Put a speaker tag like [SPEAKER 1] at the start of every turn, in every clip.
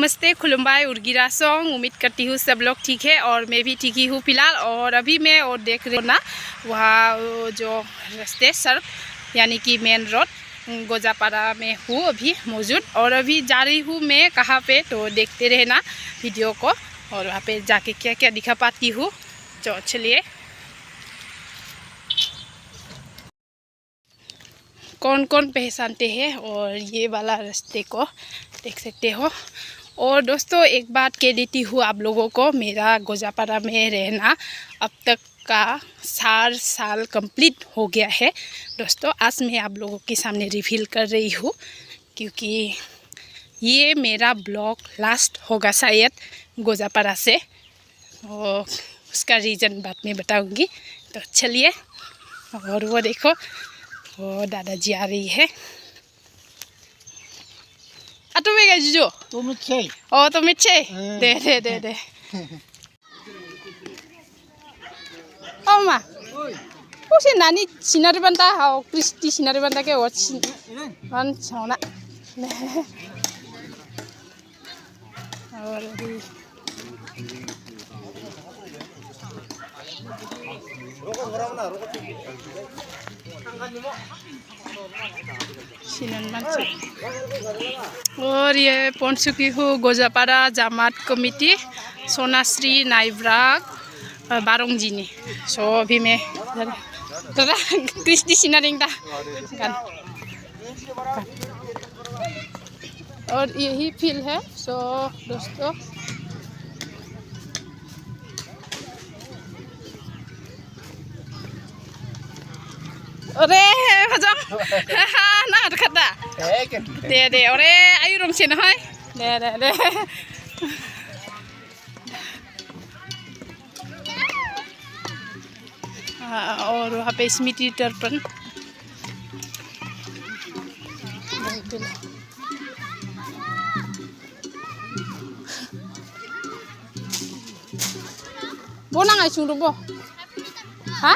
[SPEAKER 1] नमस्ते खुलुमबाई उर्गिरा सॉन्ग। उम्मीद करती हूँ सब लोग ठीक है और मैं भी ठीक ही हूँ फिलहाल। और अभी मैं और देख रही हूँ ना वहाँ जो रास्ते सड़क यानी कि मेन रोड गोजापाड़ा में हूँ अभी मौजूद। और अभी जा रही हूँ मैं कहाँ पे, तो देखते रहना वीडियो को और वहाँ पे जाके क्या क्या दिखा पाती हूँ। तो चलिए, कौन कौन पहचानते हैं और ये वाला रास्ते को देख सकते हो। और दोस्तों एक बात कह देती हूँ आप लोगों को, मेरा गोजापाड़ा में रहना अब तक का 4 साल कंप्लीट हो गया है। दोस्तों आज मैं आप लोगों के सामने रिवील कर रही हूँ क्योंकि ये मेरा ब्लॉग लास्ट होगा शायद गोजापाड़ा से, और उसका रीज़न बाद में बताऊँगी। तो चलिए, और वो देखो वो दादाजी आ रही है। Ato be gaji jo.
[SPEAKER 2] Tumitse.
[SPEAKER 1] Oh, tumitse. De. Oh ma. Oh si nani sinari banta hao Kristi sinari banta ke watch. Wan chona. और और ये पहुंच चुकी हूँ गोजापाड़ा जमात कमिटी सोनाश्री नाइब्राग बारंगजीनी। सो अभी मैं क्रिस्टी सिनारिंग और यही फील है। सो दोस्तों अरे हजम ना खाता दे अरे आयु रंग से ना दे और वहाँ पे स्मृति तर्पण बोना ngai sung rubo ha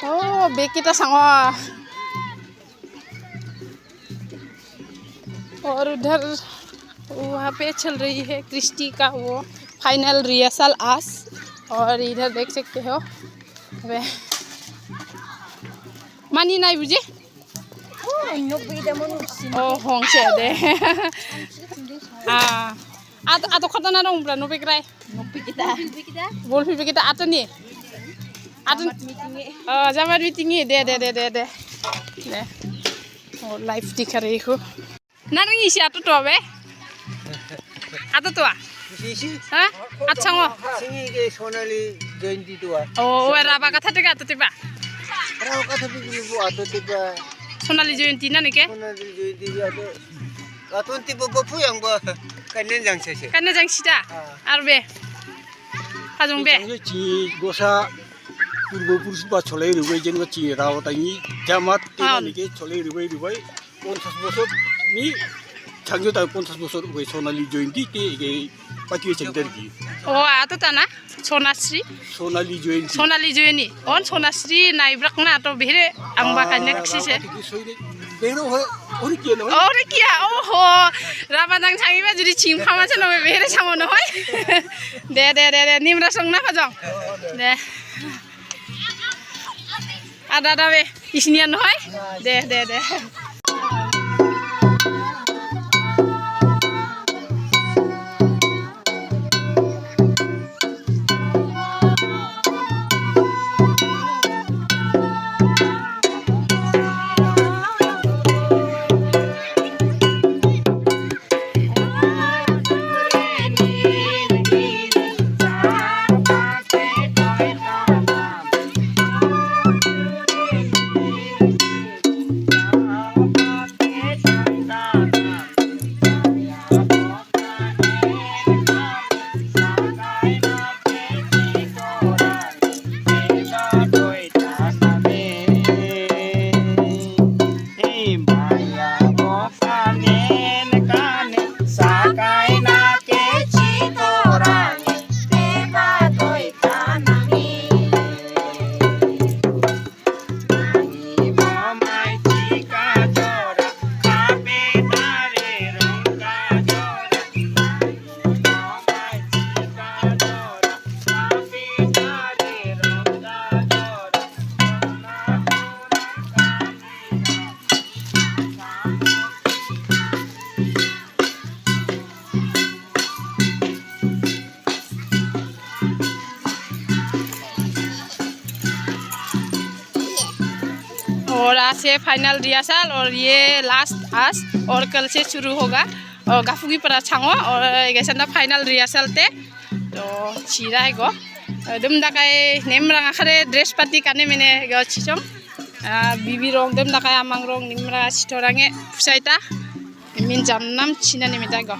[SPEAKER 1] oh be kita sango। और उधर वहाँ पे चल रही है क्रिस्टी का वो फाइनल रिहर्सल आज। और इधर देख सकते हो वे मानी नहीं बुझे ओ होंग से दे आतो खतना दं ब्रा नो बेक्राय बोल फिर kita आतो नी आतो जामात मीटिंग दे और लाइव दिखा रही हूँ ना रंगी से आतो तो बे आतो तो हाँ अच्छा वो
[SPEAKER 2] Singi ke Sonali Jointi tua.
[SPEAKER 1] ओ राबा कथा टे आतो तिबा
[SPEAKER 2] Rao kata bikin bu atau tiba
[SPEAKER 1] Sonali जयंती ना निके
[SPEAKER 2] Sonali Jointi atau tiba gopu yang bu kanen yang sese.
[SPEAKER 1] kan jang sida arbe hajong be
[SPEAKER 3] ची गोसा पूर्वपुरुष बा चले रुबै जेन ची राव ताई जामात तेनि के चले रुबै 50 বছর नि थांजो ता 50 বছর उबै सोनाली जयंती ते के पाती चेंदर की
[SPEAKER 1] ओ आतो तना सोनाश्री
[SPEAKER 3] सोनाली जयंती
[SPEAKER 1] on सोनाश्री नाइब्राक ना तो बेरे आंबा काने कसिसे
[SPEAKER 3] बेनो हो ओरि के न
[SPEAKER 1] ओरे किया ओहो राबादां सांगिबा जुदि छिं फामा छ न बेरे सामो न होय दे निमरा संना फजं दे आदा दाबे इसनिया न होय दे से फाइनल रिहर्सल और ये लास्ट आज और कल से शुरू होगा और गाफुगी पर छांगो और ऐसा ना फाइनल रिहर्सल ते तो चीरा है गो दम दाकाय नेमरांग आखरे ड्रेस पार्टी काने मैंने गो चिचों बिबी रोंग दम दाकाय आमांग रोंग Nimra चिटोरांगे फुसाइता min jam nam china ni mita go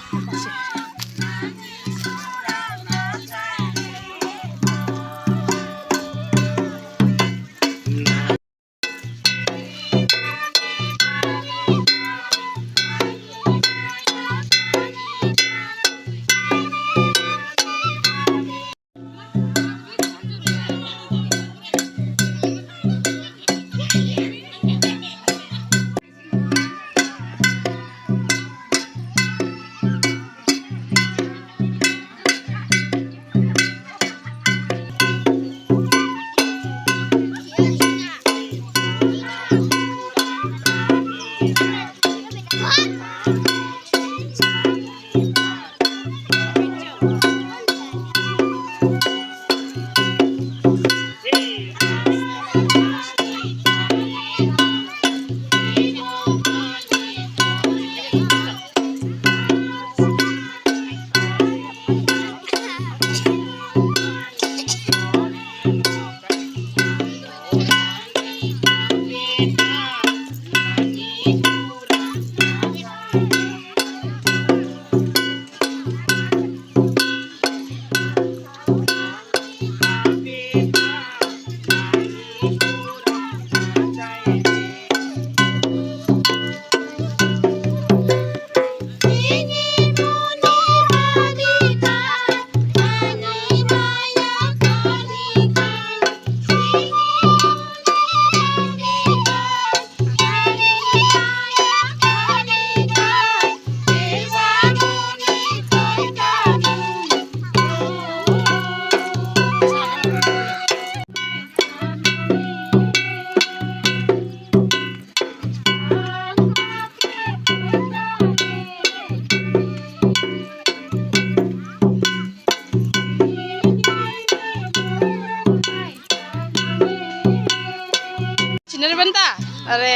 [SPEAKER 1] अरे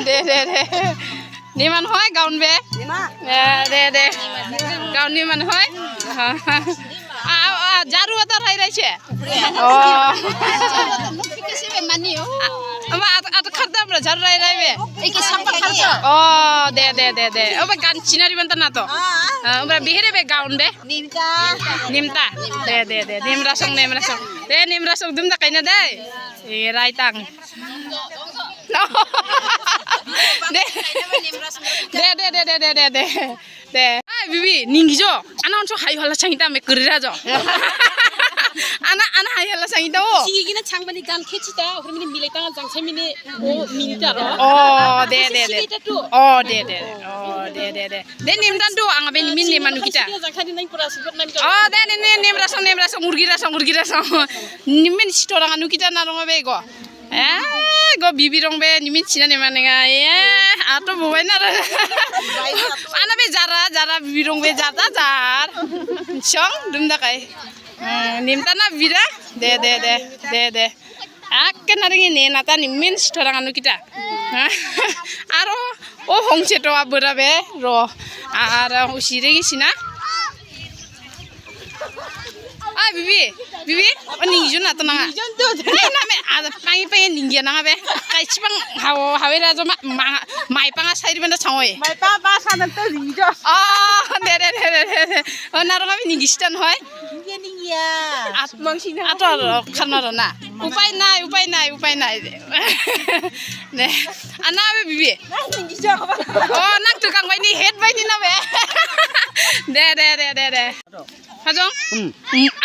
[SPEAKER 1] दे निमान होय गाउन बे दे गाउन निमान होय जारू अतर हाय रै छे ओ नोटिफिकेशन मानी हो अब आत खरदा हमरा जारू रै रै बे एके संपर खर्च ओ दे अब गान चिनारी बनता ना तो हमरा बिहेरे बे गाउन बे निमता दे निमरा संग दुम दा काइना दे ए राइतांग दे बिबी निंगिजो आना उनसो हाय हला सांगिता मे करिरा जो आना हाय हला सांगिता ओ सिगिना सांगबानि गान खेचिता ओखरमिनि मिलाइता जांसाय मिनि ओ मिनिता र ओ दे ओ दे निमदान दो आंगा बे मिन ने मानुकिता जांखानि नाइ पुरा सुबत नाइ ओ दे नेमरा सं मुरगिरा सं निमिन सिटोरांगा नुकिता ना रंगा बे गो go bibi rong be nimin china ne manenga ato bobai na ana be jara bibi rong be jar chong dum da kai nimta na bira de akke na ringi ne na ta nimin storang anu kita aro o hongche to abura be ro ara usire gi sina bibi oni juna to nanga na me ada pangi ninggia nanga be kai chipang hawe ra jo mai panga sairi benda changoi mai pa sana to nijo de ona ro mi ningistan hoy ninggia atmang sina ator khana ro na upai nai ne ana be bibi ningisjo o nak tukang bai ni head bai ni na be de Hajong,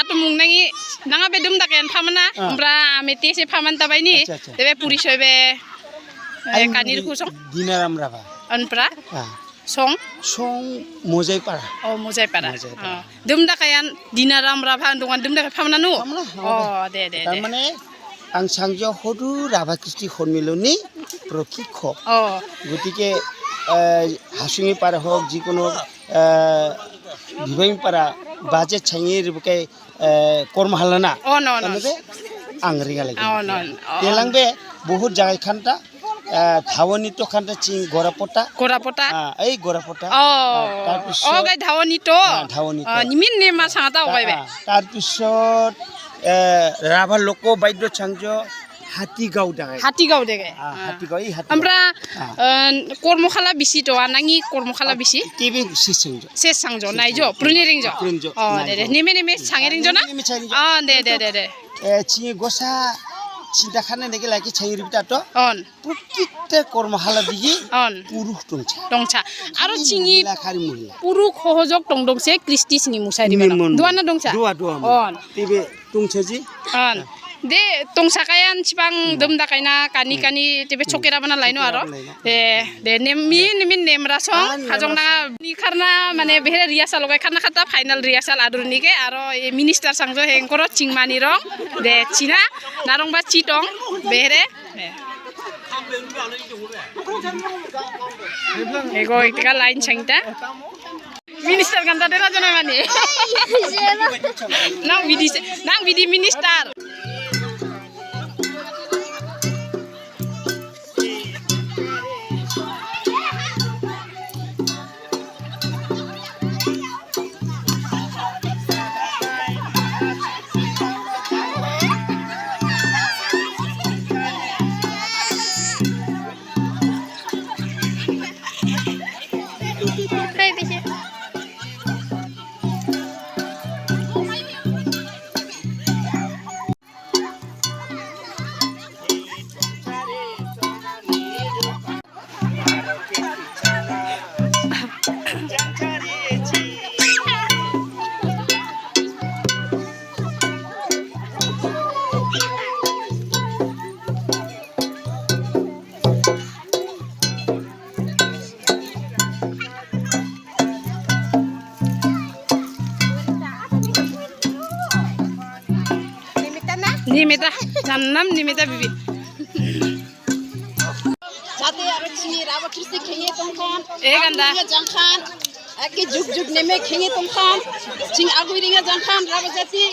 [SPEAKER 1] atau mungnangi, nanga bedum daken pamana, umbra ameti se paman tabai ni, tebe puri sobe, kanir kusong.
[SPEAKER 3] Dinaram raba.
[SPEAKER 1] Anpra? Song?
[SPEAKER 3] Song mozai para.
[SPEAKER 1] Oh mozai para. Dum dakayan dinaram raba, dungan dum daken pamana nu. Oh de.
[SPEAKER 3] Tamane, ang sangjo hodu raba kristi honmiloni prokikho.
[SPEAKER 1] Oh.
[SPEAKER 3] Gutike hasungi para hok jikono dibaing para. Budget changi ribukai korma halana.
[SPEAKER 1] Oh no.
[SPEAKER 3] Angri galagi.
[SPEAKER 1] Oh no.
[SPEAKER 3] Telang be बहुत जागाय खानता
[SPEAKER 2] ধাৱনী তো খানতে চিং গৰাপটা
[SPEAKER 1] গৰাপটা
[SPEAKER 2] এই গৰাপটা
[SPEAKER 1] অ গাই ধাৱনী তো
[SPEAKER 2] ধাৱনী
[SPEAKER 1] নিমিন নেমা চাঙাটা ওগাইবে
[SPEAKER 2] তাৰপিছত ৰাভা লোক বাদ্য চাংজ হাতীগাঁও দেখায়
[SPEAKER 1] হাতীগাঁও দেখে
[SPEAKER 2] হাতীগাঁও এই হাতী
[SPEAKER 1] আমরা কর্মশালা বিসি তো আনাঙি কর্মশালা বিসি
[SPEAKER 2] টিভি সিসংজ
[SPEAKER 1] শেষ সাংজ নাইজ পুরনি রিংজ অ দে দে নেমে নেমে সাঙে রিংজ না অ দে দে দে দে
[SPEAKER 2] চিং গসা চিন্তা খানে নাকি লাগি ছাইরিবিটা তো
[SPEAKER 1] অন
[SPEAKER 2] প্রত্যেকটা কর্মশালা দিয়ে
[SPEAKER 1] অন
[SPEAKER 2] পুরুষ টংছা
[SPEAKER 1] টংছা আৰু চিঙি
[SPEAKER 2] খারি মহিলা
[SPEAKER 1] পুরুষ সহযোগ টং দংছে কৃষ্টি চিঙি মুসাইরি দুয়ানা দংছা
[SPEAKER 2] দুয়া দুয়া
[SPEAKER 1] অন
[SPEAKER 2] টিভি টংছে জি
[SPEAKER 1] অন দে টংছা কায়ান চিপাং দম দাকাইনা কানি কানি টিভি চকেরা বানা লাইনো আৰু দে দে নেমি নেমি নেমরা সং হাজং না নি খারনা মানে বেহে রিয়াসাল লগাই খানা খাতা ফাইনাল রিয়াসাল আদরনিকে আৰু মিনিস্টার সাংজ হেংকৰ চিংমানি রং দে চিনা নারংবা চিটং বেহে এগো একটা লাইন চাংটা মিনিস্টার গান্তা দেনা জনা মানে নাং বিডি মিনিস্টার নিমিতা জান্নাম নিমিতা বিবি
[SPEAKER 4] जाते आरो चिनि राबा कृष्ण खेंगे तंखान
[SPEAKER 1] ए गान्दा
[SPEAKER 4] जंखान एके जुग जुग नेमे खेंगे तंखान चिं आगुइ रिंगा जंखान राबा जाति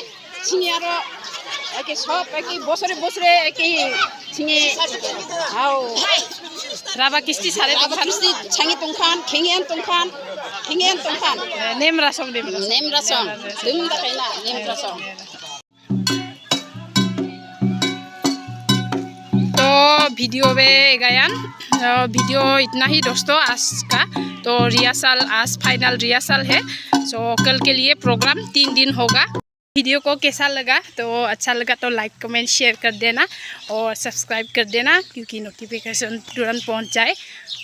[SPEAKER 4] चिनि आरो एके सब एके बसरे बसरे एके चिनि हाउ
[SPEAKER 1] राबा किस्ती सारे
[SPEAKER 4] राबा कृष्ण छांगे तंखान खेंगे तंखान
[SPEAKER 1] नेम रासम
[SPEAKER 4] नेम रासम दुम दाखाइना नेम रासम
[SPEAKER 1] वीडियो में गायन वीडियो इतना ही दोस्तों आज का तो रिहर्सल आज फाइनल रिहर्सल है सो कल के लिए प्रोग्राम 3 दिन होगा वीडियो को कैसा लगा तो अच्छा लगा तो लाइक कमेंट शेयर कर देना और सब्सक्राइब कर देना क्योंकि नोटिफिकेशन तुरंत पहुंच जाए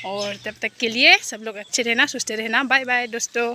[SPEAKER 1] और तब तक के लिए सब लोग अच्छे रहना सुस्थ रहना बाय बाय दोस्तों।